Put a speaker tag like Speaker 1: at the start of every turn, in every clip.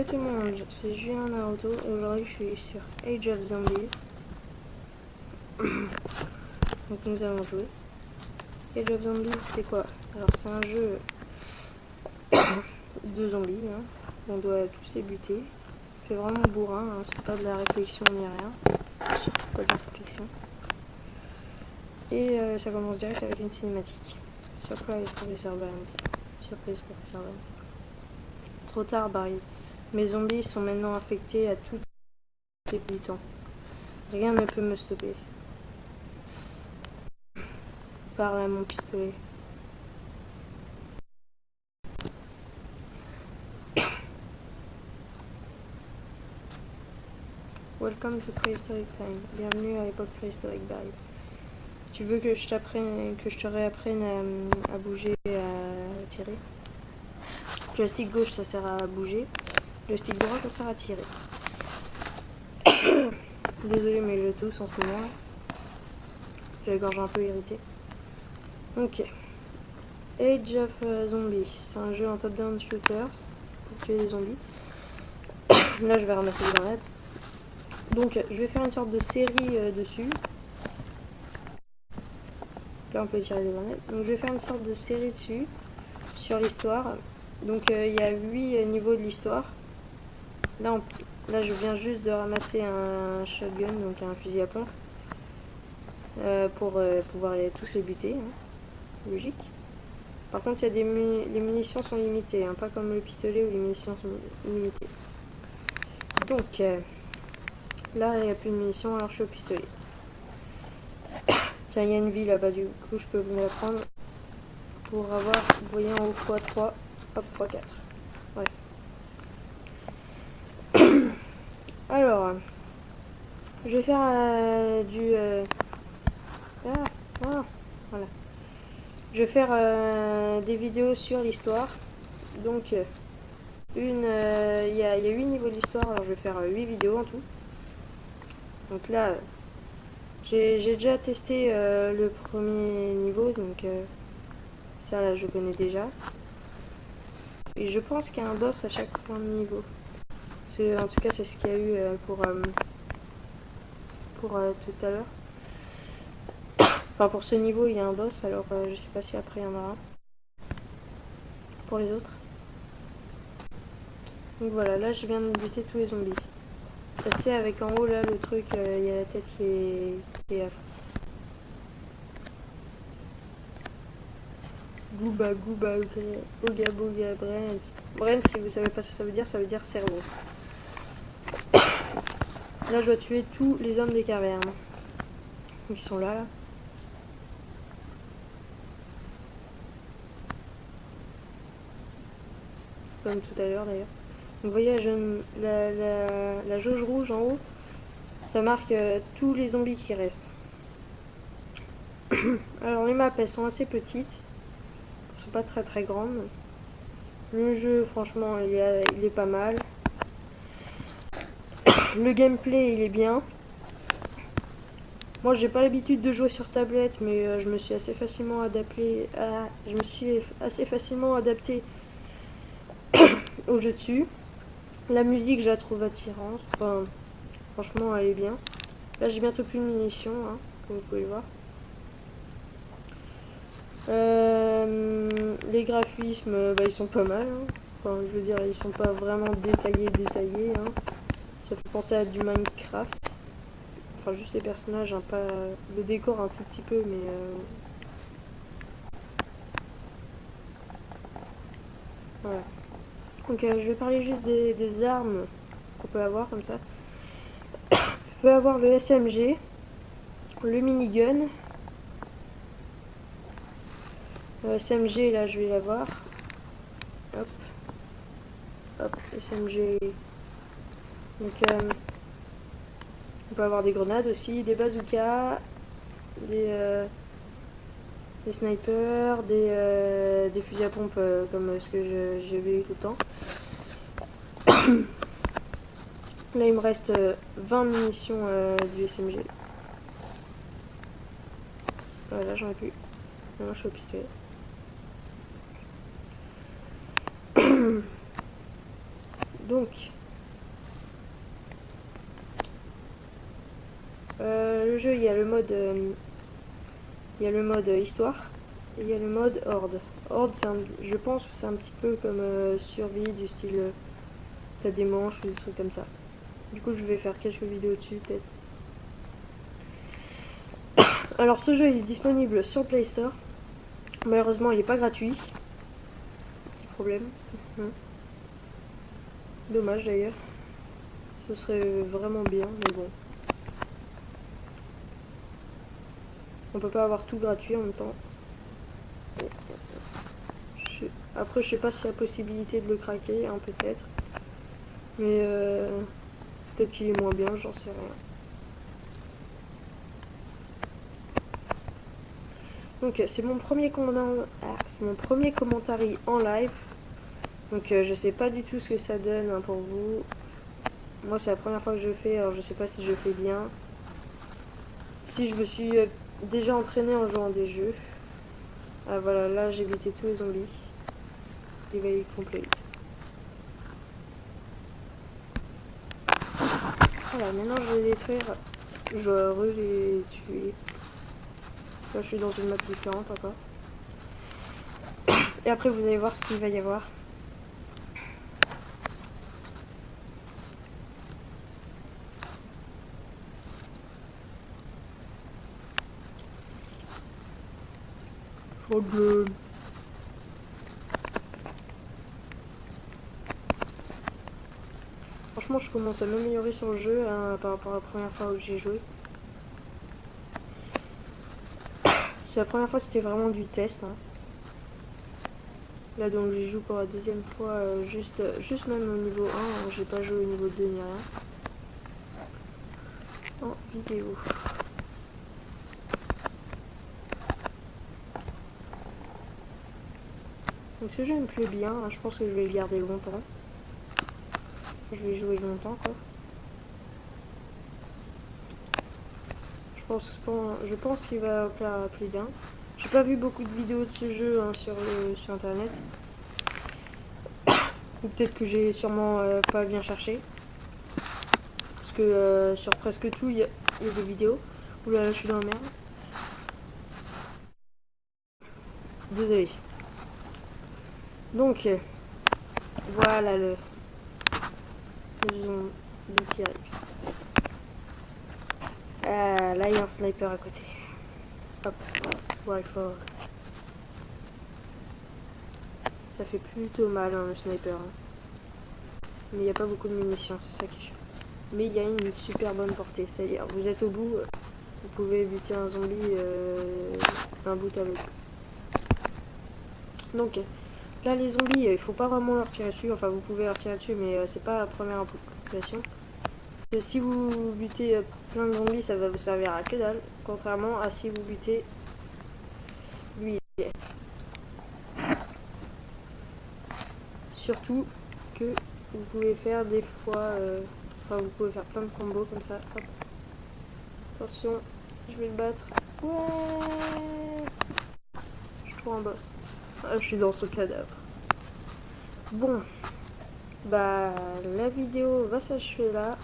Speaker 1: Salut tout le monde, c'est Julien Naruto et aujourd'hui je suis sur Age of Zombies. Donc nous allons jouer. Age of Zombies c'est quoi? Alors c'est un jeu de zombies, hein. On doit tous les buter. C'est vraiment bourrin, hein. C'est pas de la réflexion ni rien. Surtout pas de la réflexion. Et ça commence direct avec une cinématique. Surprise Professor Barnes. Surprise Professor Barnes. Trop tard Barry. Mes zombies sont maintenant infectés à tous les temps. Rien ne peut me stopper. Parle à mon pistolet. Welcome to Prehistoric Time. Bienvenue à l'époque préhistorique Barry. Tu veux que je te réapprenne à bouger et à tirer? Le joystick gauche ça sert à bouger. Le joystick droit ça sert à tirer. Désolé mais je tousse en ce moment. J'ai la gorge un peu irritée. Ok. Age of Zombies. C'est un jeu en top-down shooter pour tuer des zombies. Là je vais ramasser les grenades. Donc je vais faire une sorte de série dessus. Là on peut tirer des grenades. Donc je vais faire une sorte de série dessus. Sur l'histoire. Donc il y a 8 niveaux de l'histoire. Là je viens juste de ramasser un shotgun, donc un fusil à pompe. Pour pouvoir tous les buter. Hein. Logique. Par contre il y a les munitions sont limitées. Hein, pas comme le pistolet où les munitions sont limitées. Donc là il n'y a plus de munitions alors je suis au pistolet. Tiens, il y a une vie là-bas, du coup je peux me la prendre pour avoir, vous voyez en haut x3, hop x4. Bref. Alors, je vais faire voilà. Je vais faire des vidéos sur l'histoire. Donc, il y a 8 niveaux de l'histoire, alors je vais faire 8 vidéos en tout. Donc là, j'ai déjà testé le premier niveau, donc ça là je connais déjà. Et je pense qu'il y a un boss à chaque fin de niveau. En tout cas c'est ce qu'il y a eu pour tout à l'heure. Enfin pour ce niveau il y a un boss, alors je sais pas si après il y en aura. Pour les autres. Donc voilà, là je viens de buter tous les zombies. Ça c'est avec en haut là le truc, il y a la tête qui est à fond. Gooba, Gooba, Oga, Boga, Brain. Brain, si vous savez pas ce que ça veut dire cerveau. Là, je dois tuer tous les hommes des cavernes. Donc, ils sont là. Comme tout à l'heure, d'ailleurs. Vous voyez, la jauge rouge en haut, ça marque tous les zombies qui restent. Alors, les maps, elles sont assez petites. Elles sont pas très très grandes. Le jeu, franchement, il est pas mal. Le gameplay, il est bien. Moi, j'ai pas l'habitude de jouer sur tablette, mais je me suis assez facilement adapté au jeu dessus. La musique, je la trouve attirante. Enfin, franchement, elle est bien. Là, j'ai bientôt plus de munitions, hein, comme vous pouvez le voir. Les graphismes, ils sont pas mal. Hein. Enfin, je veux dire, ils sont pas vraiment détaillés. Hein. Ça fait penser à du Minecraft. Enfin, juste les personnages, hein, pas le décor un tout petit peu, mais voilà. Donc, je vais parler juste des armes qu'on peut avoir comme ça. On peut avoir le SMG, le minigun. Le SMG, là, je vais l'avoir. Hop. Hop, SMG. Donc, on peut avoir des grenades aussi, des bazookas, des snipers, des fusils à pompe comme ce que j'avais eu tout le temps. Là il me reste 20 munitions du SMG. Voilà, j'en ai plus. Maintenant je suis au pistolet. Donc, le jeu, il y a le mode histoire et il y a le mode horde. Horde, je pense que c'est un petit peu comme survie du style t'as des manches ou des trucs comme ça. Du coup, je vais faire quelques vidéos dessus peut-être. Alors, ce jeu il est disponible sur Play Store. Malheureusement, il n'est pas gratuit. Petit problème. Dommage d'ailleurs. Ce serait vraiment bien, mais bon. On peut pas avoir tout gratuit en même temps. Après, je sais pas s'il y a possibilité de le craquer, hein, peut-être. Mais peut-être qu'il est moins bien, j'en sais rien. Donc c'est mon premier commentaire en live. Donc je sais pas du tout ce que ça donne hein, pour vous. Moi c'est la première fois que je le fais, alors je sais pas si je le fais bien. Si je me suis déjà entraîné en jouant à des jeux. Ah voilà, là j'ai buté tous les zombies. Il va y complet. Voilà, maintenant je vais les détruire. Je vais les tuer. Là je suis dans une map différente encore. Et après vous allez voir ce qu'il va y avoir. Problème. Franchement, je commence à m'améliorer sur le jeu hein, par rapport à la première fois où j'ai joué. C'est la première fois, c'était vraiment du test. Hein. Là, donc, j'y joue pour la deuxième fois, juste même au niveau 1. Hein, j'ai pas joué au niveau 2 ni rien. En vidéo. Donc, ce jeu me plaît bien. Hein, je pense que je vais le garder longtemps. Je vais jouer longtemps, quoi. Je pense qu'il va plaire à plus d'un. J'ai pas vu beaucoup de vidéos de ce jeu hein, sur internet. Ou peut-être que j'ai sûrement pas bien cherché. Parce que sur presque tout, il y a des vidéos. Oula, là, je suis dans la merde. Désolé. Donc, voilà le zoom du T-Rex. Ah, là, il y a un sniper à côté. Hop, rifle. Ça fait plutôt mal, hein, le sniper. Hein. Mais il n'y a pas beaucoup de munitions, c'est ça qui est chiant. Mais il y a une super bonne portée, c'est-à-dire, vous êtes au bout, vous pouvez buter un zombie d'un bout à l'autre. Donc, là, les zombies, il faut pas vraiment leur tirer dessus. Enfin, vous pouvez leur tirer dessus, mais c'est pas la première population. Parce que si vous butez plein de zombies, ça va vous servir à que dalle. Contrairement à si vous butez lui. Surtout que vous pouvez faire des fois... enfin, vous pouvez faire plein de combos comme ça. Hop. Attention, je vais le battre. Ouais. Je trouve un boss. Ah, je suis dans ce cadavre. Bon. Bah, la vidéo va s'achever là.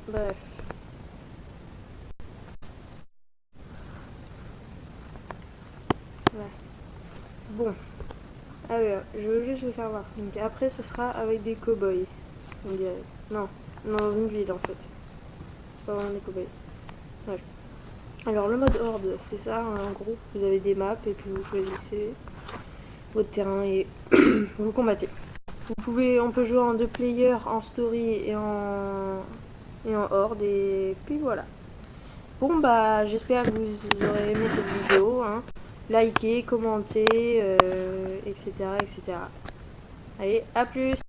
Speaker 1: Bref. Ouais. Bon. Alors, je veux juste vous faire voir. Donc après, ce sera avec des cow-boys. On dirait. Non. Non, dans une ville en fait. C'est pas vraiment des cow-boys. Bref. Alors, le mode horde, c'est ça. En gros, vous avez des maps et puis vous choisissez votre terrain et vous combattez. On peut jouer en 2 players, en story et en horde et puis voilà. Bon bah j'espère que vous aurez aimé cette vidéo. Hein. Likez, commentez, etc., etc. Allez, à plus!